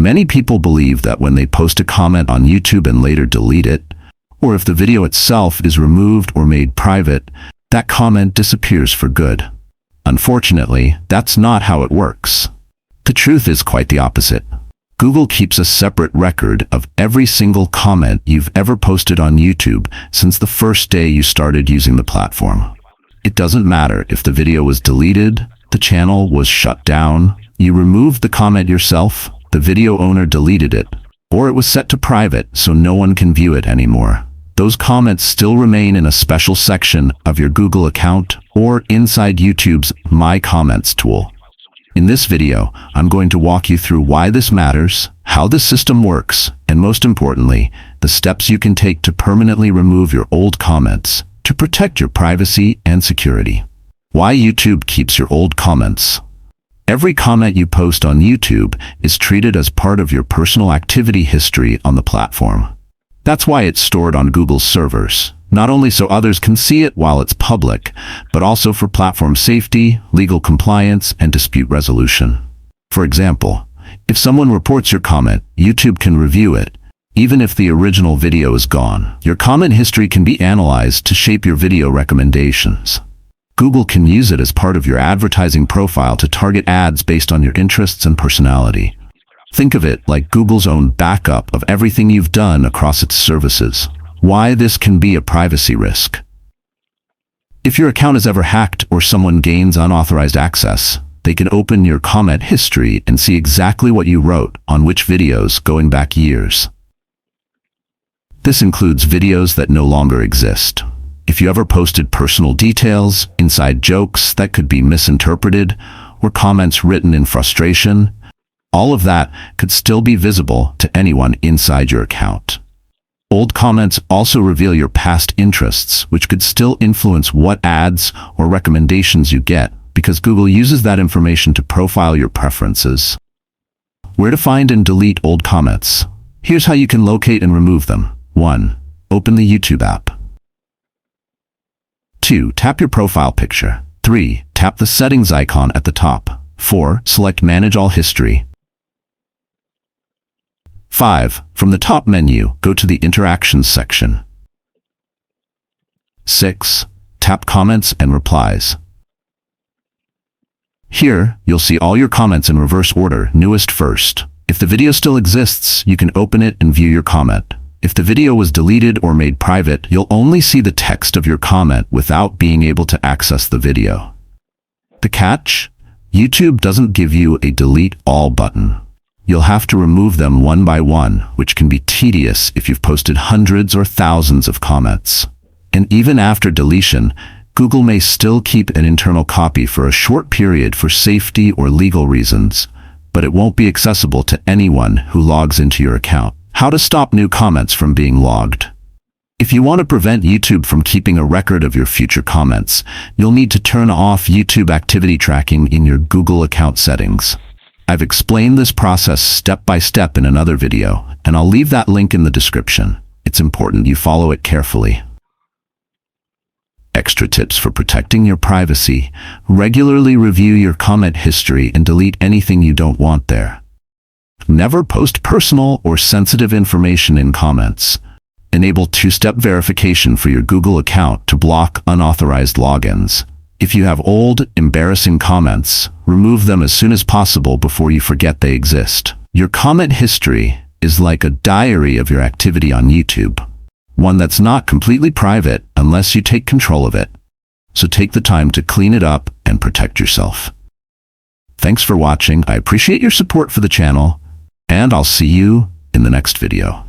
Many people believe that when they post a comment on YouTube and later delete it, or if the video itself is removed or made private, that comment disappears for good. Unfortunately, that's not how it works. The truth is quite the opposite. Google keeps a separate record of every single comment you've ever posted on YouTube since the first day you started using the platform. It doesn't matter if the video was deleted, the channel was shut down, you removed the comment yourself, the video owner deleted it, or it was set to private so no one can view it anymore. Those comments still remain in a special section of your Google account or inside YouTube's My Comments tool. In this video, I'm going to walk you through why this matters, how the system works, and most importantly, the steps you can take to permanently remove your old comments to protect your privacy and security. Why YouTube keeps your old comments. Every comment you post on YouTube is treated as part of your personal activity history on the platform. That's why it's stored on Google's servers, not only so others can see it while it's public, but also for platform safety, legal compliance, and dispute resolution. For example, if someone reports your comment, YouTube can review it. Even if the original video is gone, your comment history can be analyzed to shape your video recommendations. Google can use it as part of your advertising profile to target ads based on your interests and personality. Think of it like Google's own backup of everything you've done across its services. Why this can be a privacy risk. If your account is ever hacked or someone gains unauthorized access, they can open your comment history and see exactly what you wrote on which videos going back years. This includes videos that no longer exist. If you ever posted personal details, inside jokes that could be misinterpreted, or comments written in frustration, all of that could still be visible to anyone inside your account. Old comments also reveal your past interests, which could still influence what ads or recommendations you get, because Google uses that information to profile your preferences. Where to find and delete old comments. Here's how you can locate and remove them. 1. Open the YouTube app. 2. Tap your profile picture. 3. Tap the settings icon at the top. 4. Select Manage All History. 5. From the top menu, go to the Interactions section. 6. Tap Comments and Replies. Here, you'll see all your comments in reverse order, newest first. If the video still exists, you can open it and view your comment. If the video was deleted or made private, you'll only see the text of your comment without being able to access the video. The catch? YouTube doesn't give you a delete all button. You'll have to remove them one by one, which can be tedious if you've posted hundreds or thousands of comments. And even after deletion, Google may still keep an internal copy for a short period for safety or legal reasons, but it won't be accessible to anyone who logs into your account. How to stop new comments from being logged. If you want to prevent YouTube from keeping a record of your future comments, you'll need to turn off YouTube activity tracking in your Google account settings. I've explained this process step by step in another video, and I'll leave that link in the description. It's important you follow it carefully. Extra tips for protecting your privacy. Regularly review your comment history and delete anything you don't want there. Never post personal or sensitive information in comments. Enable two-step verification for your Google account to block unauthorized logins. If you have old, embarrassing comments, remove them as soon as possible before you forget they exist. Your comment history is like a diary of your activity on YouTube, one that's not completely private unless you take control of it. So take the time to clean it up and protect yourself. Thanks for watching. I appreciate your support for the channel, and I'll see you in the next video.